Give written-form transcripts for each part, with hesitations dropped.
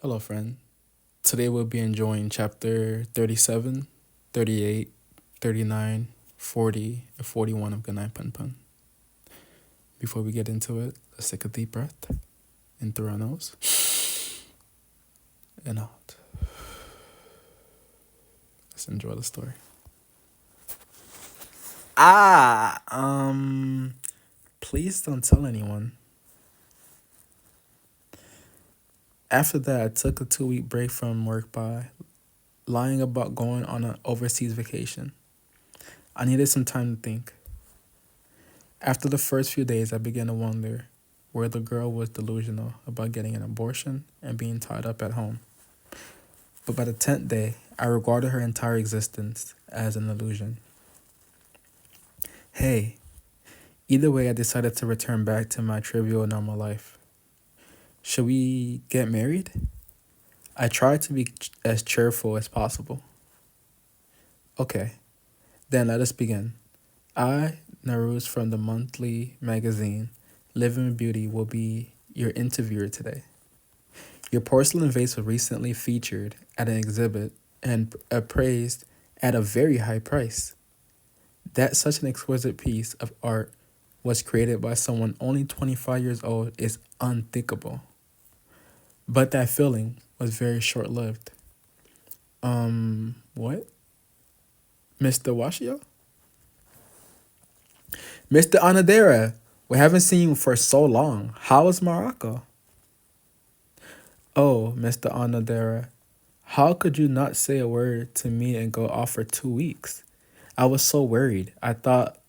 Hello, friend. Today we'll be enjoying chapter 37, 38, 39, 40, and 41 of Goodnight, PunPun. Before we get into it, let's take a deep breath in through our nose and out. Let's enjoy the story. Please don't tell anyone. After that, I took a 2-week break from work by lying about going on an overseas vacation. I needed some time to think. After the first few days, I began to wonder where the girl was delusional about getting an abortion and being tied up at home. But by the 10th day, I regarded her entire existence as an illusion. Hey, either way, I decided to return back to my trivial normal life. Should we get married? I tried to be as cheerful as possible. Okay, then let us begin. I, Naruz from the monthly magazine Living with Beauty, will be your interviewer today. Your porcelain vase was recently featured at an exhibit and appraised at a very high price. That such an exquisite piece of art was created by someone only 25 years old is unthinkable. But that feeling was very short-lived. What? Mr. Washio? Mr. Anadera, we haven't seen you for so long. How is Morocco? Oh, Mr. Anadera, how could you not say a word to me and go off for 2 weeks? I was so worried. I thought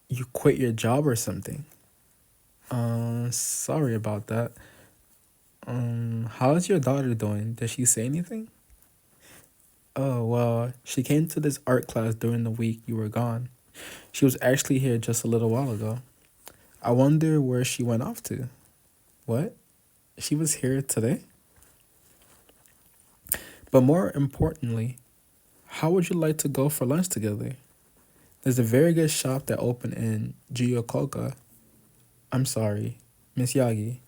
you quit your job or something. Sorry about that. How's your daughter doing? Did she say anything? Oh, well, she came to this art class during the week you were gone. She was actually here just a little while ago. I wonder where she went off to. What? She was here today? But more importantly, how would you like to go for lunch together? There's a very good shop that opened in Gyokoka. I'm sorry, Miss Yagi.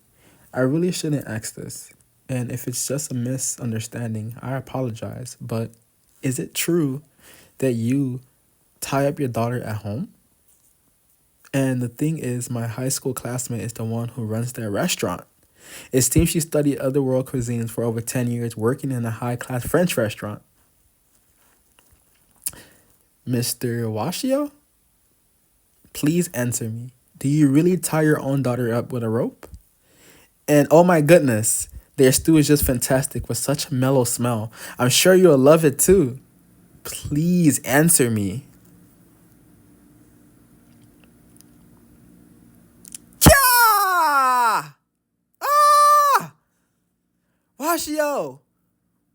I really shouldn't ask this. And if it's just a misunderstanding, I apologize. But is it true that you tie up your daughter at home? And the thing is, my high school classmate is the one who runs that restaurant. It seems she studied other world cuisines for over 10 years, working in a high-class French restaurant. Mr. Washio? Please answer me. Do you really tie your own daughter up with a rope? And oh my goodness, their stew is just fantastic with such a mellow smell. I'm sure you'll love it too. Please answer me. Kya! Ah! Washio!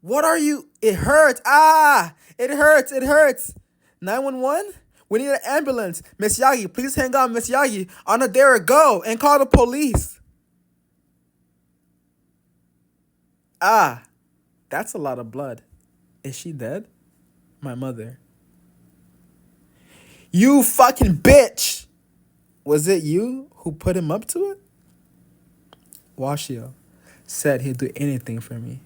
What are you? It hurts. Ah! It hurts. It hurts. 911? We need an ambulance. Miss Yagi, please hang on, Miss Yagi. Anadera, go and call the police. Ah, that's a lot of blood. Is she dead? My mother. You fucking bitch! Was it you who put him up to it? Washio said he'd do anything for me.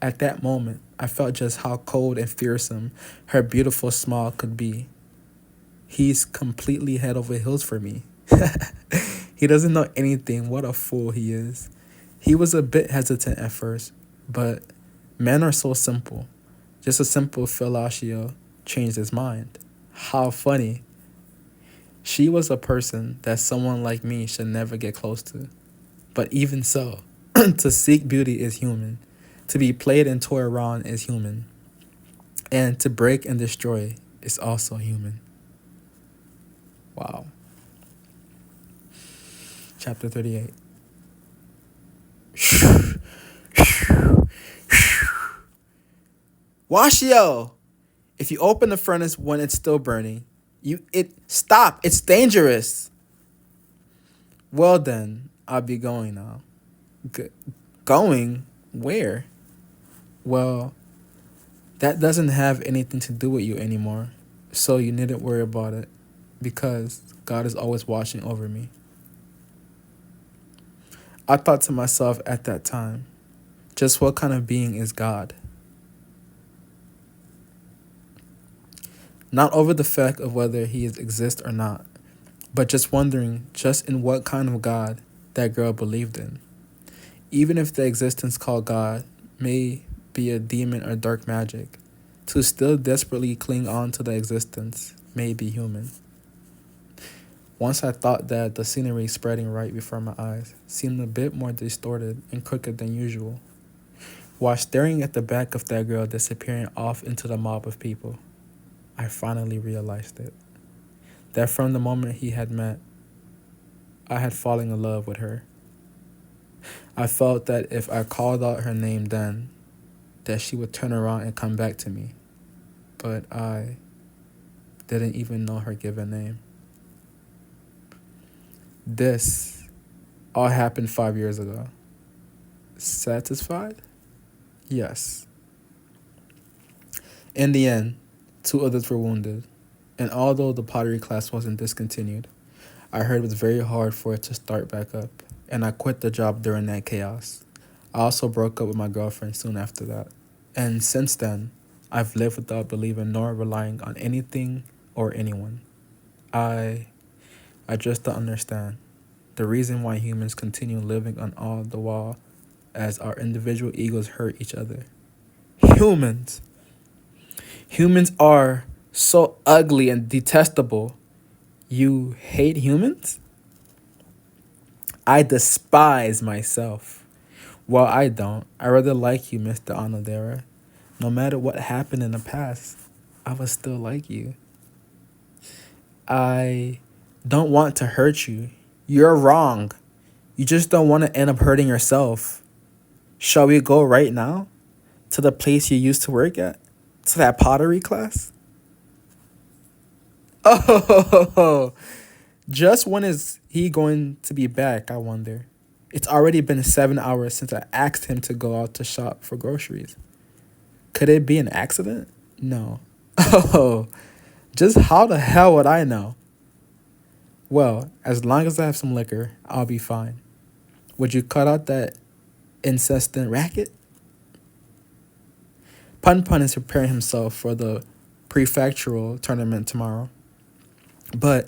At that moment, I felt just how cold and fearsome her beautiful smile could be. He's completely head over heels for me. He doesn't know anything. What a fool he is. He was a bit hesitant at first, but men are so simple. Just a simple fellatio changed his mind. How funny. She was a person that someone like me should never get close to. But even so, to seek beauty is human. To be played and toy around is human. And to break and destroy is also human. Wow. Chapter 38. Washio! If you open the furnace when it's still burning, stop. It's dangerous. Well then, I'll be going now. Going? Where? Well, that doesn't have anything to do with you anymore. So you needn't worry about it. Because God is always watching over me. I thought to myself at that time, Just what kind of being is God? Not over the fact of whether he exists or not, but just wondering just in what kind of God that girl believed in. Even if the existence called God may be a demon or dark magic, to still desperately cling on to the existence may be human. Once I thought that the scenery spreading right before my eyes seemed a bit more distorted and crooked than usual, while staring at the back of that girl disappearing off into the mob of people, I finally realized it. That from the moment he had met, I had fallen in love with her. I felt that if I called out her name then, that she would turn around and come back to me. But I didn't even know her given name. This all happened 5 years ago. Satisfied? Yes. In the end, 2 others were wounded, and although the pottery class wasn't discontinued, I heard it was very hard for it to start back up, and I quit the job during that chaos. I also broke up with my girlfriend soon after that. And since then, I've lived without believing nor relying on anything or anyone. I I just don't understand the reason why humans continue living on all the while as our individual egos hurt each other. Humans! Humans are so ugly and detestable. You hate humans? I despise myself. Well, I don't. I rather like you, Mr. Onodera. No matter what happened in the past, I would still like you. I don't want to hurt you. You're wrong. You just don't want to end up hurting yourself. Shall we go right now? To the place you used to work at? To that pottery class? Oh, just when is he going to be back, I wonder. It's already been 7 hours since I asked him to go out to shop for groceries. Could it be an accident? No. Oh, just how the hell would I know? Well, as long as I have some liquor, I'll be fine. Would you cut out that incessant racket? PunPun is preparing himself for the prefectural tournament tomorrow. But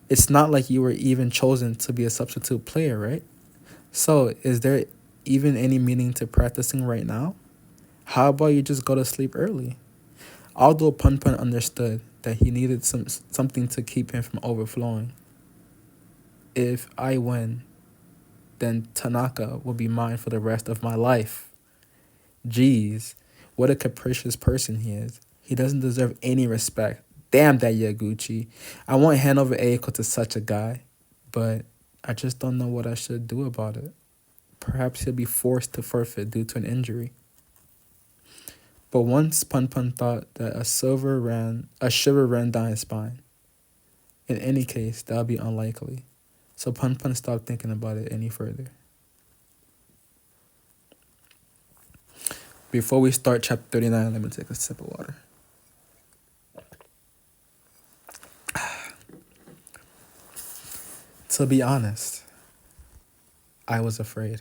it's not like you were even chosen to be a substitute player, right? So, is there even any meaning to practicing right now? How about you just go to sleep early? Although PunPun understood that he needed something to keep him from overflowing. If I win, then Tanaka will be mine for the rest of my life. Jeez, what a capricious person he is. He doesn't deserve any respect. Damn that Yaguchi. I won't hand over Eiko to such a guy, but I just don't know what I should do about it. Perhaps he'll be forced to forfeit due to an injury. But once PunPun thought that a shiver ran down his spine. In any case, that would be unlikely. So PunPun stopped thinking about it any further. Before we start chapter 39, let me take a sip of water. To be honest, I was afraid.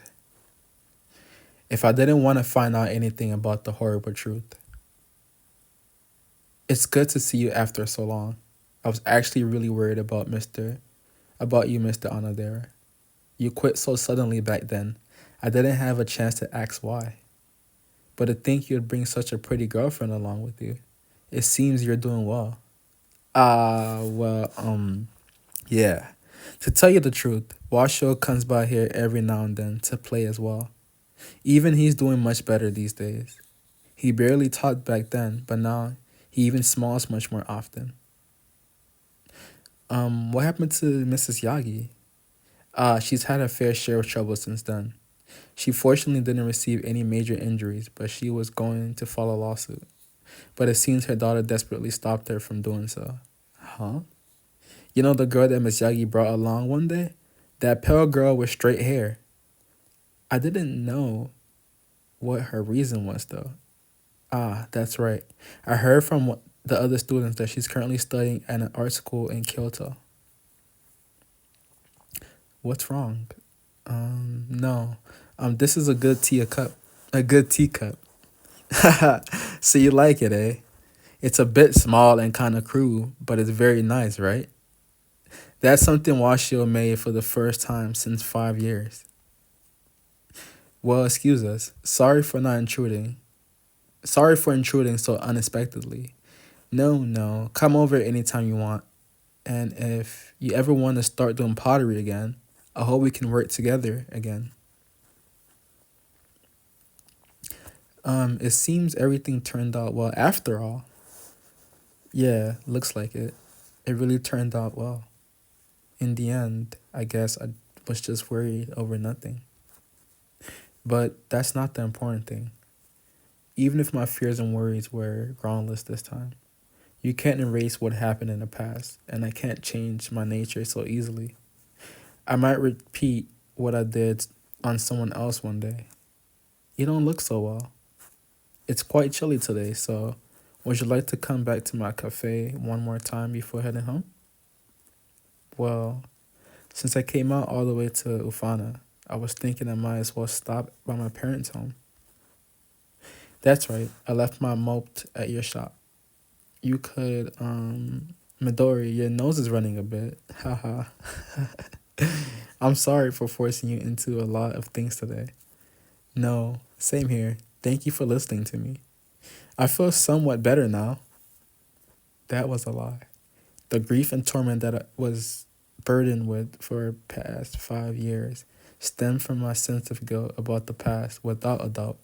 If I didn't want to find out anything about the horrible truth. It's good to see you after so long. I was actually really worried about you, Mr. Onodera. You quit so suddenly back then. I didn't have a chance to ask why. But to think you'd bring such a pretty girlfriend along with you. It seems you're doing well. Yeah. To tell you the truth, Washo comes by here every now and then to play as well. Even he's doing much better these days. He barely talked back then, but now he even smiles much more often. What happened to Mrs. Yagi? She's had a fair share of trouble since then. She fortunately didn't receive any major injuries, but she was going to file a lawsuit. But it seems her daughter desperately stopped her from doing so. Huh? You know the girl that Miss Yagi brought along one day? That pale girl with straight hair. I didn't know what her reason was, though. Ah, that's right. I heard from the other students that she's currently studying at an art school in Kyoto. What's wrong? No. This is a good tea a cup. A good teacup. So you like it, eh? It's a bit small and kind of crude, but it's very nice, right? That's something Washio made for the first time since 5 years. Well, excuse us. Sorry for not intruding. Sorry for intruding so unexpectedly. No, no. Come over anytime you want. And if you ever want to start doing pottery again, I hope we can work together again. It seems everything turned out well after all. Yeah, looks like it. It really turned out well. In the end, I guess I was just worried over nothing. But that's not the important thing. Even if my fears and worries were groundless this time, you can't erase what happened in the past, and I can't change my nature so easily. I might repeat what I did on someone else one day. You don't look so well. It's quite chilly today, so would you like to come back to my cafe one more time before heading home? Well, since I came out all the way to Ufana, I was thinking I might as well stop by my parents' home. That's right, I left my moped at your shop. You could, Midori, your nose is running a bit. Haha. I'm sorry for forcing you into a lot of things today. No, same here. Thank you for listening to me. I feel somewhat better now. That was a lie. The grief and torment that I was burdened with for past 5 years stemmed from my sense of guilt about the past without a doubt.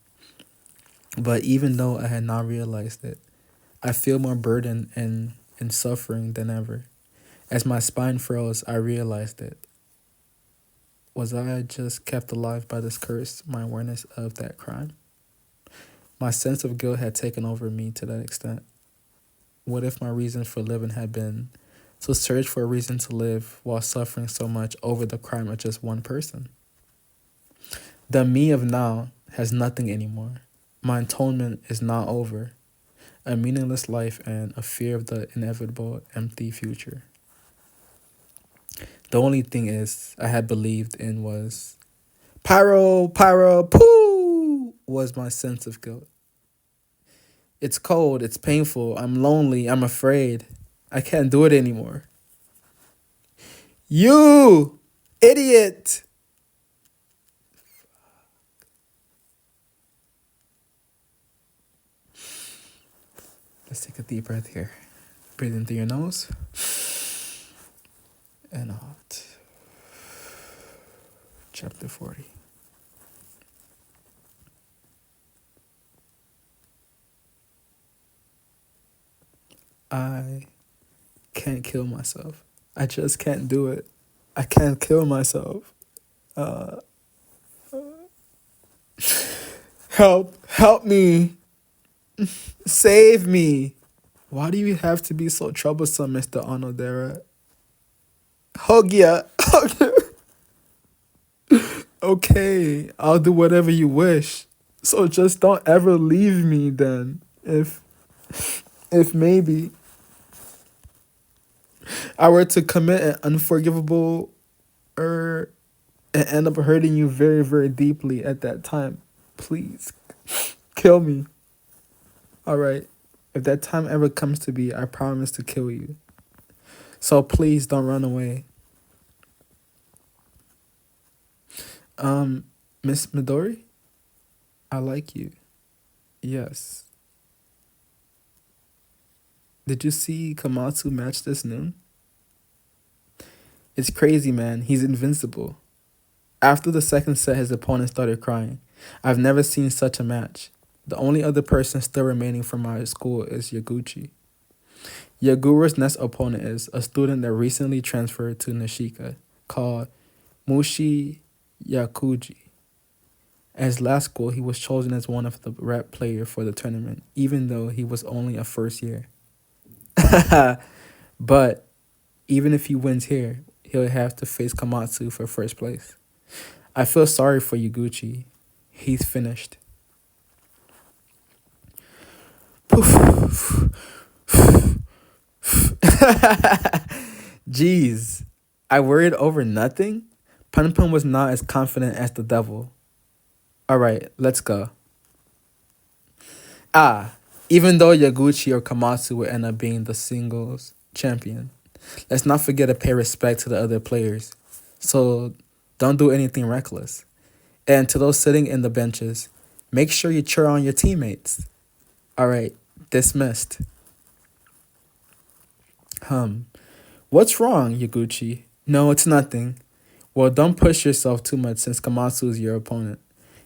But even though I had not realized it, I feel more burdened and suffering than ever. As my spine froze, I realized it. Was I just kept alive by this curse, my awareness of that crime? My sense of guilt had taken over me to that extent. What if my reason for living had been to search for a reason to live while suffering so much over the crime of just one person? The me of now has nothing anymore. My atonement is not over. A meaningless life and a fear of the inevitable empty future. The only thing is I had believed in was pyro, pyro, poo was my sense of guilt. It's cold, it's painful, I'm lonely, I'm afraid. I can't do it anymore. You idiot! Let's take a deep breath here. Breathe in through your nose and out. Chapter 40. I can't kill myself. I just can't do it. I can't kill myself. Uh, help me. Save me. Why do you have to be so troublesome, Mr. Onodera? Hogya. Okay, I'll do whatever you wish. So just don't ever leave me then. If maybe I were to commit an unforgivable and end up hurting you very, very deeply at that time, please kill me. All right. If that time ever comes to be, I promise to kill you. So please don't run away. Miss Midori, I like you. Yes. Did you see Kamatsu match this noon? It's crazy, man. He's invincible. After the second set, his opponent started crying. I've never seen such a match. The only other person still remaining from my school is Yaguchi. Yagura's next opponent is a student that recently transferred to Nishika, called Mushi Yakuji. At his last school, he was chosen as one of the rep player for the tournament, even though he was only a first year. But even if he wins here, he'll have to face Kamatsu for first place. I feel sorry for Yaguchi. He's finished. Jeez, I worried over nothing? PunPun was not as confident as the devil. Alright, let's go. Ah, even though Yaguchi or Komatsu would end up being the singles champion, let's not forget to pay respect to the other players. So don't do anything reckless. And to those sitting in the benches, make sure you cheer on your teammates. All right, dismissed. Hum. What's wrong, Yaguchi? No, it's nothing. Well, don't push yourself too much since Komatsu is your opponent.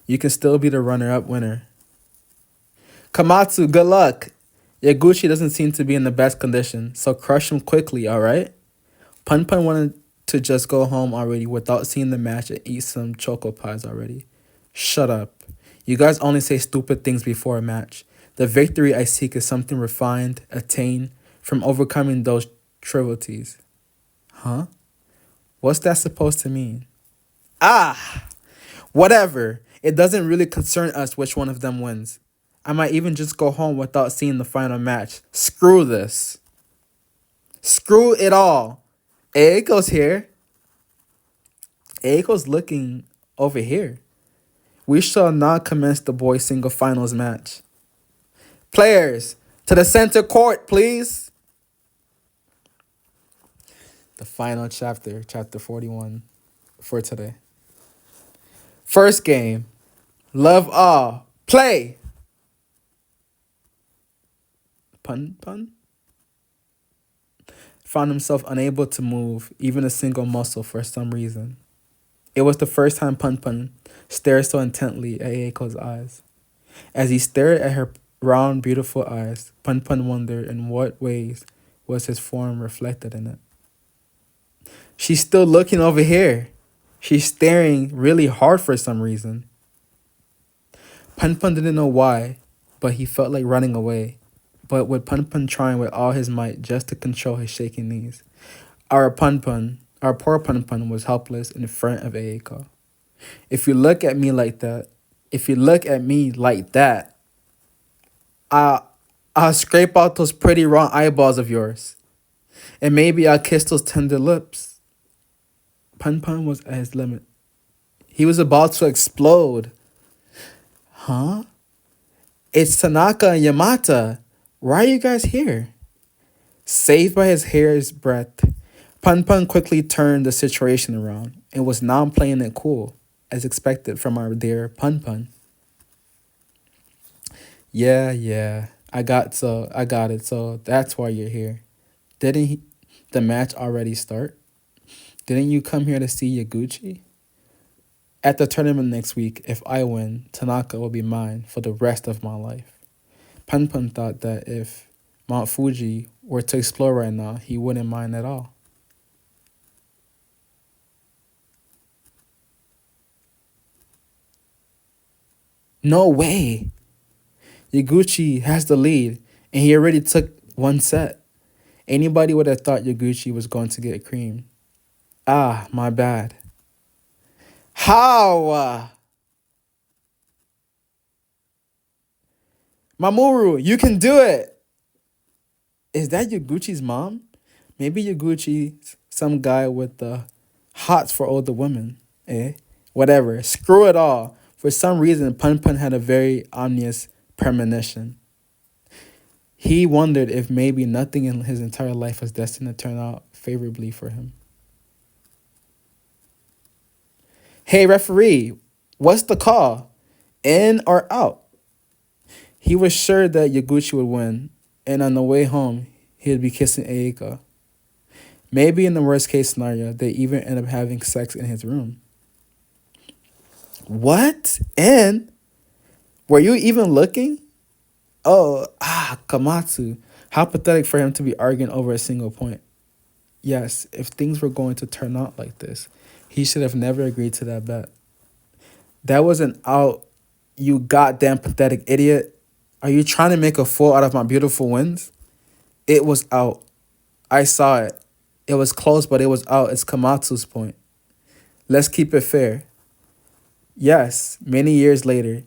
You can still be the runner-up winner. Komatsu, good luck. Yaguchi doesn't seem to be in the best condition, so crush him quickly, alright? PunPun wanted to just go home already without seeing the match and eat some choco pies already. Shut up. You guys only say stupid things before a match. The victory I seek is something refined, attained, from overcoming those trivialities. Huh? What's that supposed to mean? Ah! Whatever. It doesn't really concern us which one of them wins. I might even just go home without seeing the final match. Screw this. Screw it all. Eiko's here. Eiko's looking over here. We shall now commence the boys single finals match. Players, to the center court, please. The final chapter, chapter 41 for today. First game, love all, play. PunPun found himself unable to move even a single muscle for some reason. It was the first time PunPun stared so intently at Eiko's eyes. As he stared at her round, beautiful eyes, PunPun wondered in what ways was his form reflected in it. She's still looking over here. She's staring really hard for some reason. PunPun didn't know why, but he felt like running away. But with PunPun trying with all his might just to control his shaking knees, our poor PunPun was helpless in front of Eiko. If you look at me like that, I'll scrape out those pretty round eyeballs of yours. And maybe I'll kiss those tender lips. PunPun was at his limit. He was about to explode. Huh? It's Tanaka and Yamata. Why are you guys here? Saved by his hair's breadth, PunPun quickly turned the situation around and was now playing it cool, as expected from our dear PunPun. Yeah, I got it, so that's why you're here. The match already start? Didn't you come here to see Yaguchi? At the tournament next week, if I win, Tanaka will be mine for the rest of my life. PunPun thought that if Mount Fuji were to explore right now, he wouldn't mind at all. No way! Yaguchi has the lead, and he already took one set. Anybody would have thought Yaguchi was going to get cream. Ah, my bad. How? Mamoru, you can do it! Is that Yaguchi's mom? Maybe Yaguchi's some guy with the hots for older women. Eh? Whatever. Screw it all. For some reason, PunPun had a very ominous premonition. He wondered if maybe nothing in his entire life was destined to turn out favorably for him. Hey, referee, what's the call? In or out? He was sure that Yaguchi would win, and on the way home, he would be kissing Eiko. Maybe in the worst case scenario, they even end up having sex in his room. What? And? Were you even looking? Oh, Komatsu. How pathetic for him to be arguing over a single point. Yes, if things were going to turn out like this, he should have never agreed to that bet. That wasn't out, you goddamn pathetic idiot. Are you trying to make a fool out of my beautiful wins? It was out. I saw it. It was close, but it was out. It's Komatsu's point. Let's keep it fair. Yes, many years later,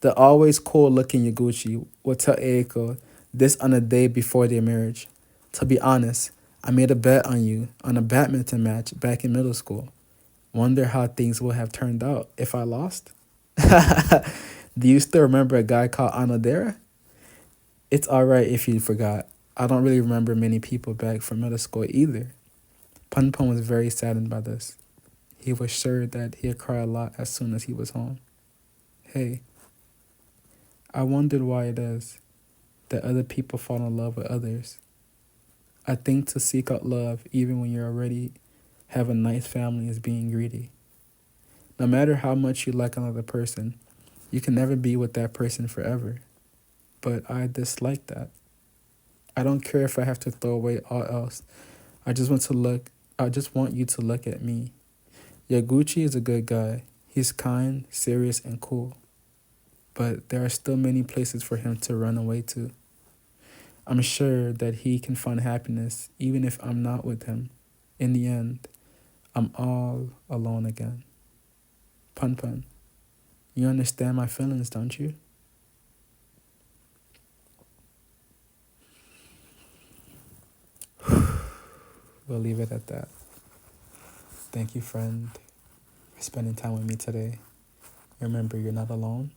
the always cool-looking Yaguchi would tell Eiko this on the day before their marriage. To be honest, I made a bet on you on a badminton match back in middle school. Wonder how things would have turned out if I lost? Do you still remember a guy called Anodera? It's alright if you forgot. I don't really remember many people back from middle school either. PunPun was very saddened by this. He was sure that he'd cry a lot as soon as he was home. Hey, I wondered why it is that other people fall in love with others. I think to seek out love even when you already have a nice family is being greedy. No matter how much you like another person, you can never be with that person forever. But I dislike that. I don't care if I have to throw away all else. I just want you to look at me. Yaguchi is a good guy. He's kind, serious, and cool. But there are still many places for him to run away to. I'm sure that he can find happiness even if I'm not with him. In the end, I'm all alone again. PunPun, you understand my feelings, don't you? We'll leave it at that. Thank you, friend, for spending time with me today. Remember, you're not alone.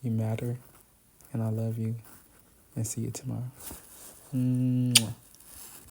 You matter, and I love you. And see you tomorrow. Mwah.